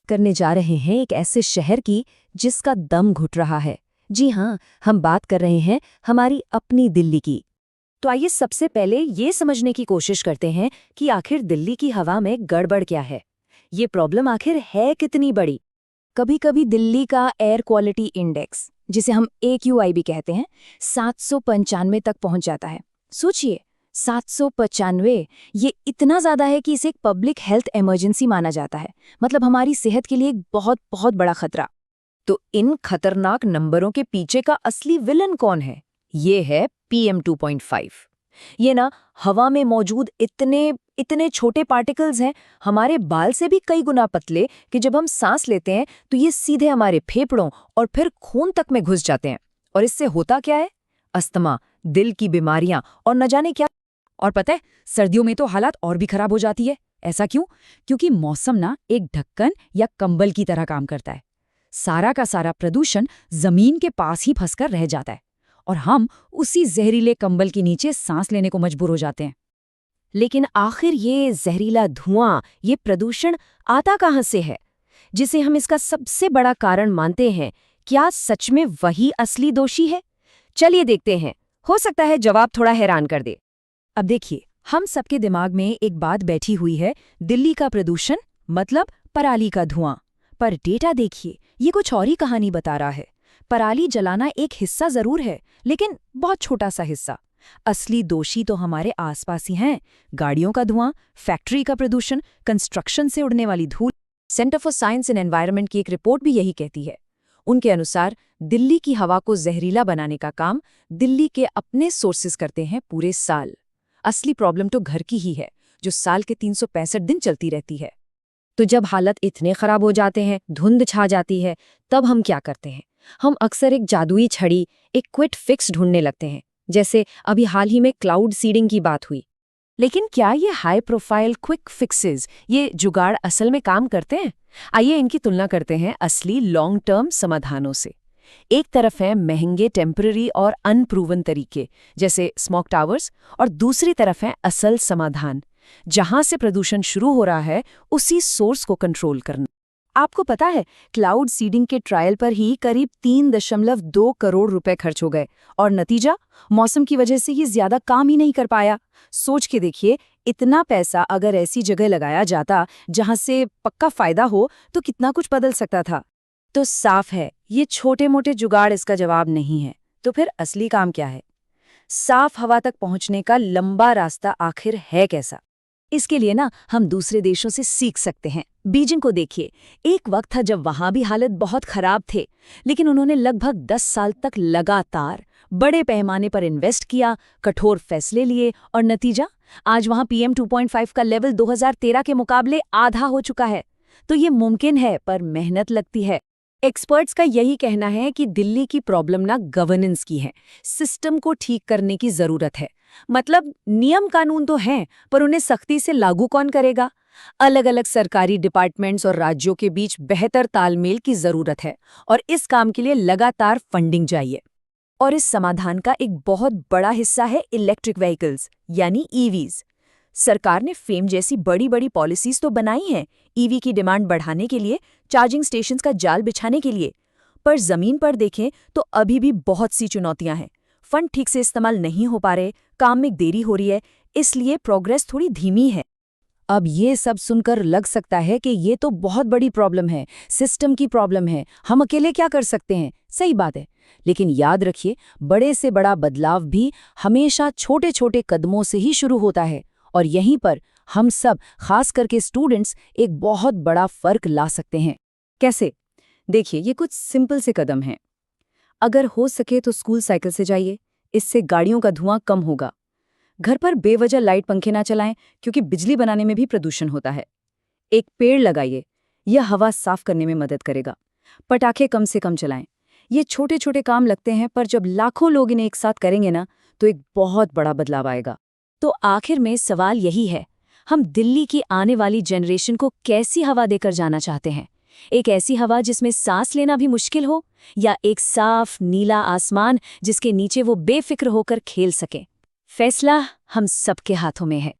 करने जा रहे हैं एक ऐसे शहर की जिसका दम घुट रहा है। जी हाँ, हम बात कर रहे हैं हमारी अपनी दिल्ली की। तो आइए सबसे पहले ये समझने की कोशिश करते हैं कि आखिर दिल्ली की हवा में गड़बड़ क्या है। ये प्रॉब्लम आखिर है कितनी बड़ी। कभी-कभी दिल्ली का एयर क्वालिटी इंडेक्स, जिसे हम AQI भी कहते हैं, 795 तक पहुंच जाता है। सोचिए, 795, ये इतना ज्यादा है कि इसे एक पब्लिक हेल्थ इमरजेंसी माना जाता है। मतलब हमारी सेहत के लिए एक बहुत बहुत बड़ा खतरा। तो इन खतरनाक नंबरों के पीछे का असली विलन कौन है? ये है PM 2.5। ये ना हवा में मौजूद इतने छोटे पार्टिकल्स हैं, हमारे बाल से भी कई गुना पतले, कि जब हम सांस लेते हैं तो ये सीधे हमारे फेफड़ों और फिर खून तक में घुस जाते हैं। और इससे होता क्या है? अस्थमा, दिल की बीमारियां और न जाने क्या। और पता है, सर्दियों में तो हालात और भी खराब हो जाती है। ऐसा क्यों? क्योंकि मौसम ना एक ढक्कन या कंबल की तरह काम करता है। सारा का सारा प्रदूषण जमीन के पास ही फंसकर रह जाता है और हम उसी जहरीले कंबल के नीचे सांस लेने को मजबूर हो जाते हैं। लेकिन आखिर ये जहरीला धुआं, ये प्रदूषण आता कहाँ से है, जिसे हम इसका सबसे बड़ा कारण मानते हैं? क्या सच में वही असली दोषी है? चलिए देखते हैं, हो सकता है जवाब थोड़ा हैरान कर दे। अब देखिए, हम सबके दिमाग में एक बात बैठी हुई है, दिल्ली का प्रदूषण मतलब पराली का धुआं। पर डेटा देखिए, ये कुछ और ही कहानी बता रहा है। पराली जलाना एक हिस्सा जरूर है, लेकिन बहुत छोटा सा हिस्सा। असली दोषी तो हमारे आसपास ही हैं। गाड़ियों का धुआं, फैक्ट्री का प्रदूषण, कंस्ट्रक्शन से उड़ने वाली धूल। Centre for science and environment की एक रिपोर्ट भी यही कहती है। उनके अनुसार दिल्ली की हवा को जहरीला बनाने का काम दिल्ली के अपने सोर्सेस करते हैं पूरे साल। असली प्रॉब्लम तो घर की ही है, जो साल के 365 दिन चलती रहती है। तो जब हालत इतने खराब हो जाते हैं, धुंध छा जाती है, तब हम क्या करते हैं? हम अक्सर एक जादुई छड़ी, एक क्विक फिक्स ढूंढने लगते हैं। जैसे अभी हाल ही में क्लाउड सीडिंग की बात हुई। लेकिन क्या ये हाई प्रोफाइल क्विक फिक्सेस, ये जुगाड़ असल में काम करते हैं? आइए इनकी तुलना करते हैं असली लॉन्ग टर्म समाधानों से। एक तरफ है महंगे टेम्पररी और अनप्रूवन तरीके, जैसे स्मोक टावर्स, और दूसरी तरफ है असल समाधान, जहां से प्रदूषण शुरू हो रहा है उसी सोर्स को कंट्रोल करना। आपको पता है, क्लाउड सीडिंग के ट्रायल पर ही करीब 3.2 करोड़ रुपए खर्च हो गए, और नतीजा, मौसम की वजह से ये ज्यादा काम ही नहीं कर पाया। सोच के देखिए, इतना पैसा अगर ऐसी जगह लगाया जाता जहां से पक्का फायदा हो, तो कितना कुछ बदल सकता था। तो साफ है, ये छोटे मोटे जुगाड़ इसका जवाब नहीं है। तो फिर असली काम क्या है? साफ हवा तक पहुंचने का लंबा रास्ता आखिर है कैसा? इसके लिए ना हम दूसरे देशों से सीख सकते हैं। बीजिंग को देखिए, एक वक्त था जब वहां भी हालत बहुत खराब थे, लेकिन उन्होंने लगभग 10 साल तक लगातार बड़े पैमाने पर इन्वेस्ट किया, कठोर फैसले लिए, और नतीजा, आज वहां PM 2.5 का लेवल 2013 के मुकाबले आधा हो चुका है। तो ये मुमकिन है, पर मेहनत लगती है। एक्सपर्ट्स का यही कहना है कि दिल्ली की प्रॉब्लम ना गवर्नेंस की है, सिस्टम को ठीक करने की जरूरत है। मतलब नियम कानून तो हैं, पर उन्हें सख्ती से लागू कौन करेगा? अलग अलग सरकारी डिपार्टमेंट्स और राज्यों के बीच बेहतर तालमेल की जरूरत है, और इस काम के लिए लगातार फंडिंग चाहिए। और इस समाधान का एक बहुत बड़ा हिस्सा है इलेक्ट्रिक व्हीकल्स, यानी EVs। सरकार ने फेम जैसी बड़ी बड़ी पॉलिसीज तो बनाई हैं EV की डिमांड बढ़ाने के लिए, चार्जिंग स्टेशंस का जाल बिछाने के लिए। पर जमीन पर देखें तो अभी भी बहुत सी चुनौतियां हैं। फंड ठीक से इस्तेमाल नहीं हो पा रहे, काम में देरी हो रही है, इसलिए प्रोग्रेस थोड़ी धीमी है। अब ये सब सुनकर लग सकता है कि ये तो बहुत बड़ी प्रॉब्लम है, सिस्टम की प्रॉब्लम है, हम अकेले क्या कर सकते हैं? सही बात है, लेकिन याद रखिए, बड़े से बड़ा बदलाव भी हमेशा छोटे छोटे कदमों से ही शुरू होता है, और यहीं पर हम सब, खास करके स्टूडेंट्स, एक बहुत बड़ा फर्क ला सकते हैं। कैसे? देखिए, ये कुछ सिंपल से कदम हैं। अगर हो सके तो स्कूल साइकिल से जाइए, इससे गाड़ियों का धुआं कम होगा। घर पर बेवजह लाइट पंखे ना चलाएं, क्योंकि बिजली बनाने में भी प्रदूषण होता है। एक पेड़ लगाइए, यह हवा साफ करने में मदद करेगा। पटाखे कम से कम चलाएं। ये छोटे छोटे काम लगते हैं, पर जब लाखों लोग इन्हें एक साथ करेंगे ना, तो एक बहुत बड़ा बदलाव आएगा। तो आखिर में सवाल यही है, हम दिल्ली की आने वाली जनरेशन को कैसी हवा देकर जाना चाहते हैं? एक ऐसी हवा जिसमें सांस लेना भी मुश्किल हो, या एक साफ नीला आसमान जिसके नीचे वो बेफिक्र होकर खेल सके? फैसला हम सबके हाथों में है।